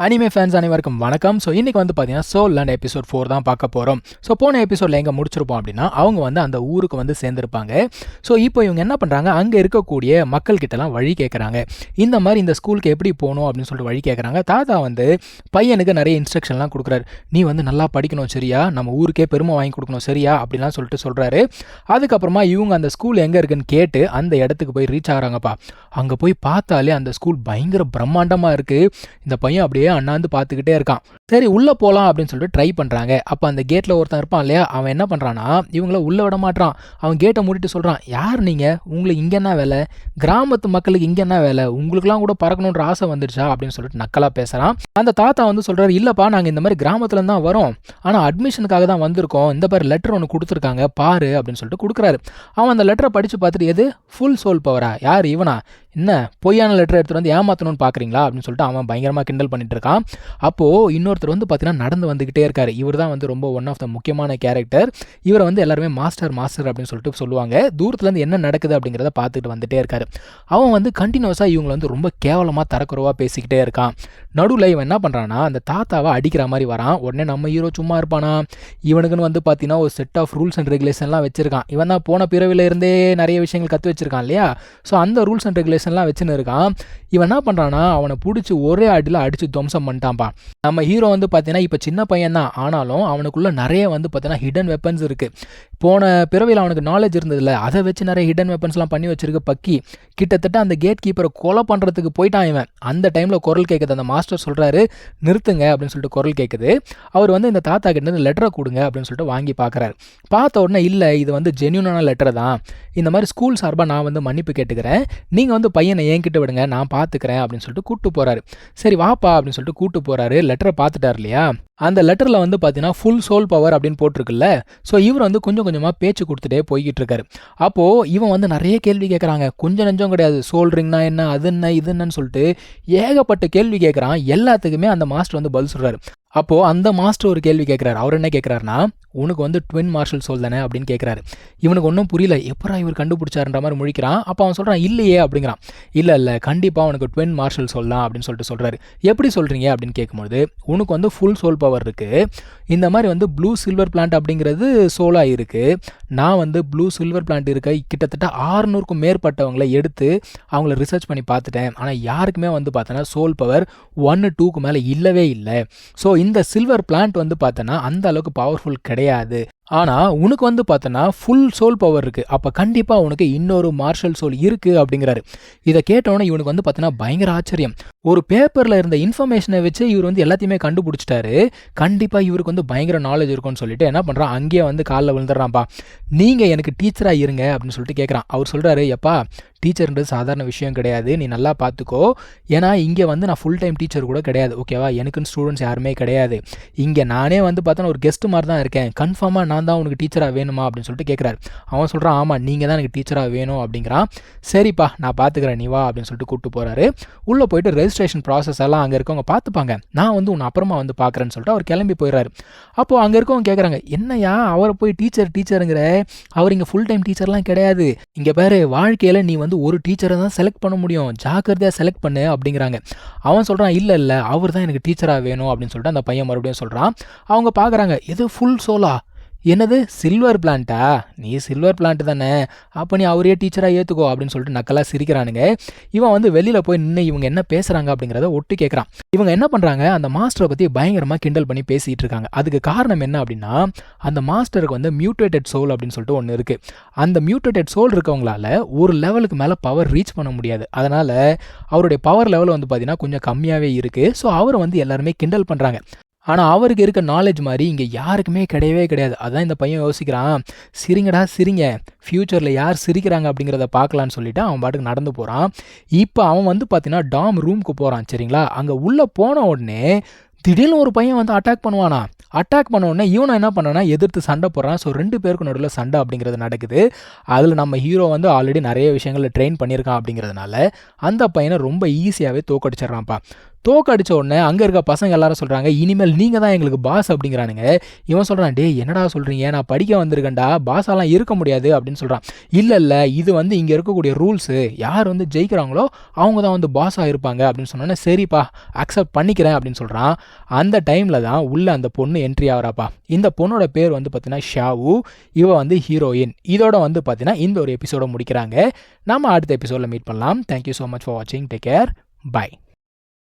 Anime fans அனைவருக்கும் வணக்கம். So இன்றைக்கி வந்து பார்த்தீங்கன்னா சோல் லேண்ட் எபிசோட் 4 தான் பார்க்க போகிறோம். ஸோ போன எபிசோடில் எங்கே முடிச்சிருப்போம் அப்படின்னா அவங்க வந்து அந்த ஊருக்கு வந்து சேர்ந்துருப்பாங்க. ஸோ இப்போ இவங்க என்ன பண்ணுறாங்க, அங்கே இருக்கக்கூடிய மக்கள்கிட்டலாம் வழி கேட்குறாங்க. இந்த மாதிரி இந்த ஸ்கூலுக்கு எப்படி போகணும் அப்படின்னு சொல்லிட்டு வழி கேட்குறாங்க. தாத்தா வந்து பையனுக்கு நிறைய இன்ஸ்ட்ரக்ஷன்லாம் கொடுக்குறாரு. நீ வந்து நல்லா படிக்கணும் சரியா, நம்ம ஊருக்கே பெருமை வாங்கி கொடுக்கணும் சரியா அப்படிலாம் சொல்லிட்டு சொல்கிறாரு. அதுக்கப்புறமா இவங்க அந்த ஸ்கூல் எங்கே இருக்குன்னு கேட்டு அந்த இடத்துக்கு போய் ரீச் ஆகிறாங்கப்பா. அங்கே போய் பார்த்தாலே அந்த ஸ்கூல் பயங்கர பிரம்மாண்டமாக இருக்குது. இந்த பையன் அப்படியே அண்ணாந்து பார்த்துக்கிட்டே இருக்கான். சரி உள்ளே போகலாம் அப்படின்னு சொல்லிட்டு ட்ரை பண்ணுறாங்க. அப்போ அந்த கேட்டில் ஒருத்தன் இருப்பான் இல்லையா, அவன் என்ன பண்ணுறான்னா இவங்கள உள்ளே விட மாட்டான். அவன் கேட்டை மூடிட்டு சொல்கிறான், யார் நீங்கள், உங்களுக்கு இங்கே என்ன வேலை, கிராமத்து மக்களுக்கு இங்கே என்ன வேலை, உங்களுக்குலாம் கூட பறக்கணுன்ற ஆசை வந்துடுச்சா அப்படின்னு சொல்லிட்டு நக்கலாக பேசுகிறான். அந்த தாத்தா வந்து சொல்கிறாரு, இல்லைப்பா நாங்கள் இந்த மாதிரி கிராமத்தில் தான் வரோம், ஆனால் அட்மிஷனுக்காக தான் வந்திருக்கோம், இந்த மாதிரி லெட்டர் ஒன்று கொடுத்துருக்காங்க பாரு அப்படின்னு சொல்லிட்டு கொடுக்குறாரு. அவன் அந்த லெட்டரை படித்து பார்த்துட்டு, எது ஃபுல் சோல் பவரா, யார் இவனா, என்ன பொய்யான லெட்டர் எடுத்துகிட்டு வந்து ஏமாற்றணும்னு பார்க்குறீங்களா அப்படின்னு சொல்லிட்டு அவன் பயங்கரமாக கிண்டல் பண்ணிட்டு இருக்கான். அப்போது இன்னொருத்தர் வந்து பார்த்தீங்கன்னா நடந்து வந்துக்கிட்டே இருக்கார். இவர் தான் வந்து ரொம்ப ஒன் ஆஃப் த முக்கியமான கேரக்டர். இவரை வந்து எல்லாருமே மாஸ்டர் அப்படின்னு சொல்லிட்டு சொல்லுவாங்க. தூரத்துலேருந்து என்ன நடக்குது அப்படிங்கிறத பார்த்துட்டு வந்துட்டே இருக்கார். அவன் வந்து கண்டினியூஸாக இவங்களை வந்து ரொம்ப கேவலமாக தரக்குறவாக பேசிக்கிட்டே இருக்கான். நடுவில் இவன் என்ன பண்ணுறான்னா அந்த தாத்தாவை அடிக்கிற மாதிரி வரான். உடனே நம்ம ஹீரோ சும்மா இருப்பானா, இவனுக்குன்னு வந்து பார்த்தீங்கன்னா ஒரு செட் ஆஃப் ரூல்ஸ் அண்ட் ரெகுலேஷன்லாம் வச்சிருக்கான். இவன் தான் போன பிறவில இருந்தே நிறைய விஷயங்கள் கற்று வச்சிருக்கான் இல்லையா. ஸோ அந்த ரூல்ஸ் அண்ட் ரெகுலேஷன்லாம் வச்சுன்னு இருக்கான். இவன் என்ன பண்ணுறான்னா அவனை பிடிச்சி ஒரே அடியில் அடித்து துவம்சம் பண்ணிட்டான்ப்பா. நம்ம ஹீரோ வந்து பார்த்தீங்கன்னா இப்போ சின்ன பையன் தான், ஆனாலும் அவனுக்குள்ள நிறைய வந்து பார்த்தீங்கன்னா ஹிடன் வெப்பன்ஸ் இருக்குது. போன பிறவியில் அவனுக்கு நாலேஜ் இருந்ததில்ல, அதை வச்சு நிறைய ஹிடன் வெப்பன்ஸ்லாம் பண்ணி வச்சிருக்க பக்கி. கிட்டத்தட்ட அந்த கேட் கீப்பரை கொலை பண்ணுறதுக்கு போயிட்டான் இவன். அந்த டைமில் குரல் கேட்குது. அந்த மாஸ்டர் சொல்கிறாரு நிறுத்துங்க அப்படின்னு சொல்லிட்டு குரல் கேட்குது. அவர் வந்து இந்த தாத்தா கிட்ட லெட்டரை கொடுங்க அப்படின்னு சொல்லிட்டு வாங்கி பார்க்குறாரு. பார்த்த உடனே இல்லை இது வந்து ஜென்யூனான லெட்டர் தான், இந்த மாதிரி ஸ்கூல் சார்பாக நான் வந்து மன்னிப்பு கேட்டுக்கிறேன், நீங்கள் வந்து பையனை என்கிட்ட விடுங்க நான் பார்த்துக்கிறேன் அப்படின்னு சொல்லிட்டு கூப்பிட்டு போகிறாரு. சரி வாப்பா அப்படின்னு சொல்லிட்டு கூப்பிட்டு போகிறாரு. லெட்டரை பார்த்துட்டார் இல்லையா, அந்த லெட்டரில் வந்து பார்த்தீங்கன்னா ஃபுல் சோல் பவர் அப்படின்னு போட்டிருக்குல்ல. ஸோ இவர் வந்து கொஞ்சம் கொஞ்சமாக பேச்சு கொடுத்துட்டே போய்கிட்டு இருக்காரு. அப்போது இவன் வந்து நிறைய கேள்வி கேட்குறாங்க. கொஞ்சம் நெஞ்சம் கிடையாது. சோல் ரிங்னா என்ன, அது என்ன, இது என்னன்னு சொல்லிட்டு ஏகப்பட்ட கேள்வி கேட்குறான். எல்லாத்துக்குமே அந்த மாஸ்டர் வந்து பதில் சொல்கிறாரு. அப்போது அந்த மாஸ்டர் ஒரு கேள்வி கேட்குறாரு. அவர் என்ன கேட்குறாருன்னா, உனக்கு வந்து ட்வின் மார்ஷல் சோல் தானே அப்படின்னு கேட்குறாரு. இவனுக்கு ஒன்றும் புரியல, எப்பரா இவர் கண்டுபிடிச்சாருன்ற மாதிரி முழிக்கிறான். அப்போ அவன் சொல்கிறான் இல்லையே அப்படிங்கிறான். இல்லை கண்டிப்பாக உனக்கு ட்வின் மார்ஷல் சோல் தான் அப்படின்னு சொல்லிட்டு சொல்கிறாரு. எப்படி சொல்கிறீங்க அப்படின்னு கேட்கும்போது, உனக்கு வந்து ஃபுல் சோல் பவர் இருக்குது, இந்த மாதிரி வந்து ப்ளூ சில்வர் பிளான்ட் அப்படிங்கிறது சோலாக இருக்குது. நான் வந்து ப்ளூ சில்வர் பிளான்ட் இருக்க கிட்டத்தட்ட 600க்கும் மேற்பட்டவங்களை எடுத்து அவங்கள ரிசர்ச் பண்ணி பார்த்துட்டேன். ஆனால் யாருக்குமே வந்து பார்த்தோன்னா சோல் பவர் 1, 2க்கு மேலே இல்லவே இல்லை. ஸோ இந்த சில்வர் பிளான்ட் வந்து பார்த்தோன்னா அந்த அளவுக்கு பவர்ஃபுல் கிடையாது. ஆனால் உனக்கு வந்து பார்த்தோன்னா ஃபுல் சோல் பவர் இருக்குது, அப்போ கண்டிப்பாக உனக்கு இன்னொரு மார்ஷல் சோல் இருக்குது அப்படிங்கிறாரு. இதை கேட்டோன்னே இவனுக்கு வந்து பார்த்தோன்னா பயங்கர ஆச்சரியம். ஒரு பேப்பரில் இருந்த இன்ஃபர்மேஷனை வச்சு இவர் வந்து எல்லாத்தையுமே கண்டுபிடிச்சிட்டாரு. கண்டிப்பாக இவருக்கு வந்து பயங்கர நாலேஜ் இருக்கும்னு சொல்லிட்டு என்ன பண்ணுறான், அங்கேயே வந்து காலில் விழுந்துடுறான்ப்பா. நீங்கள் எனக்கு டீச்சராக இருங்க அப்படின்னு சொல்லிட்டு கேட்குறான். அவர் சொல்கிறாரு, எப்பா டீச்சர்ன்றது சாதாரண விஷயம் கிடையாது, நீ நல்லா பார்த்துக்கோ. ஏன்னா இங்கே வந்து நான் ஃபுல் டைம் டீச்சர் கூட கிடையாது, ஓகேவா, எனக்குன்னு ஸ்டூடெண்ட்ஸ் யாருமே கிடையாது. இங்கே நானே வந்து பார்த்தோன்னா ஒரு கெஸ்ட் மாதிரி தான் இருக்கேன். கன்ஃபார்மாக நான் தான் உனக்கு டீச்சராக வேணுமா அப்படின்னு சொல்லிட்டு கேட்குறாரு. அவன் சொல்கிறான், ஆமாம் நீங்கள் தான் எனக்கு டீச்சராக வேணும் அப்படிங்கிறான். சரிப்பா நான் பார்த்துக்கிறேன் நீ வா அப்படின்னு சொல்லிட்டு கூப்பிட்டு போகிறாரு. உள்ளே போயிட்டு ரெஜிஸ்ட்ரேஷன் ப்ராசஸ் எல்லாம் அங்கே இருக்கவங்க பார்த்துப்பாங்க, நான் வந்து உன்னை அப்புறமா வந்து பார்க்குறேன்னு சொல்லிட்டு அவர் கிளம்பி போயிடுறாரு. அப்போது அங்கே இருக்கவங்க கேட்குறாங்க, என்னையா அவரை போய் டீச்சருங்கிற, அவர் இங்கே ஃபுல் டைம் டீச்சர்லாம் கிடையாது, இங்கே பாரு வாழ்க்கையில் நீ வந்து ஒரு டீச்சரை தான் செலக்ட் பண்ண முடியும், ஜாக்கிரதையாக செலக்ட் பண்ணு அப்படிங்கிறாங்க. அவன் சொல்கிறான், இல்லை அவர் தான் எனக்கு டீச்சராக வேணும் அப்படின்னு சொல்லிட்டு அந்த பையன் மறுபடியும் சொல்கிறான். அவங்க பார்க்குறாங்க, எது ஃபுல் சோலா, என்னது சில்வர் பிளான்ட்டா, நீ சில்வர் பிளான்ட் தானே, அப்போ நீ அவரே டீச்சராக ஏற்றுக்கோ அப்படின்னு சொல்லிட்டு நக்கலாக சிரிக்கிறானுங்க. இவன் வந்து வெளியில் போய் நின்று இவங்க என்ன பேசுகிறாங்க அப்படிங்கிறத ஒட்டு கேட்குறான். இவங்க என்ன பண்ணுறாங்க, அந்த மாஸ்டரை பற்றி பயங்கரமாக கிண்டல் பண்ணி பேசிகிட்டு இருக்காங்க. அதுக்கு காரணம் என்ன அப்படின்னா, அந்த மாஸ்டருக்கு வந்து மியூட்டேட்டட் சோல் அப்படின்னு சொல்லிட்டு ஒன்று இருக்குது. அந்த மியூட்டேட்டட் சோல் இருக்கவங்களால ஒரு லெவலுக்கு மேலே பவர் ரீச் பண்ண முடியாது. அதனால் அவருடைய பவர் லெவல் வந்து பார்த்திங்கன்னா கொஞ்சம் கம்மியாகவே இருக்குது. ஸோ அவரை வந்து எல்லாருமே கிண்டல் பண்ணுறாங்க. ஆனால் அவருக்கு இருக்க நாலேஜ் மாதிரி இங்கே யாருக்குமே கிடையவே கிடையாது. அதான் இந்த பையன் யோசிக்கிறான், சிரிங்கடா சிரிங்க, ஃப்யூச்சரில் யார் சிரிக்கிறாங்க அப்படிங்கிறத பார்க்கலான்னு சொல்லிவிட்டு அவன் பாட்டுக்கு நடந்து போகிறான். இப்போ அவன் வந்து பார்த்தீங்கன்னா டாம் ரூமுக்கு போகிறான் சரிங்களா. அங்கே உள்ளே போன உடனே திடீர்னு ஒரு பையன் வந்து அட்டாக் பண்ணுவானா. அட்டாக் பண்ண உடனே இவனை என்ன பண்ணானா எதிர்த்து சண்டை போடுறான். ஸோ 2 பேருக்கு நடுவில் சண்டை அப்படிங்கிறது நடக்குது. அதில் நம்ம ஹீரோ வந்து ஆல்ரெடி நிறைய விஷயங்களில் ட்ரெயின் பண்ணியிருக்கான் அப்படிங்கிறதுனால அந்த பையனை ரொம்ப ஈஸியாகவே தோக்கடிச்சிட்றான்ப்பா. தோக்கடிச்ச உடனே அங்கே இருக்க பசங்க எல்லாரும் சொல்கிறாங்க, இனிமேல் நீங்கள் தான் எங்களுக்கு பாஸ் அப்படிங்கிறானுங்க. இவன் சொல்கிறான், டே என்னடா சொல்கிறீங்க, நான் படிக்க வந்திருக்கேன்டா, பாஸாலாம் இருக்க முடியாது அப்படின்னு சொல்கிறான். இல்லை இது வந்து இங்கே இருக்கக்கூடிய ரூல்ஸு, யார் வந்து ஜெயிக்கிறாங்களோ அவங்க தான் வந்து பாஸாக இருப்பாங்க அப்படின்னு சொன்னோன்னே, சரிப்பா அக்செப்ட் பண்ணிக்கிறேன் அப்படின்னு சொல்கிறான். அந்த டைமில் தான் உள்ள அந்த பொண்ணு என்ட்ரி ஆகிறாப்பா. இந்த பொண்ணோட பேர் வந்து பார்த்தீங்கன்னா ஷாவு. இவ வந்து ஹீரோயின். இதோட வந்து பார்த்தீங்கன்னா இந்த ஒரு எபிசோட முடிக்கிறாங்க. நம்ம அடுத்த எபிசோடில் மீட் பண்ணலாம். தேங்க்யூ ஸோ மச் ஃபார் வாட்சிங். Take care. பை.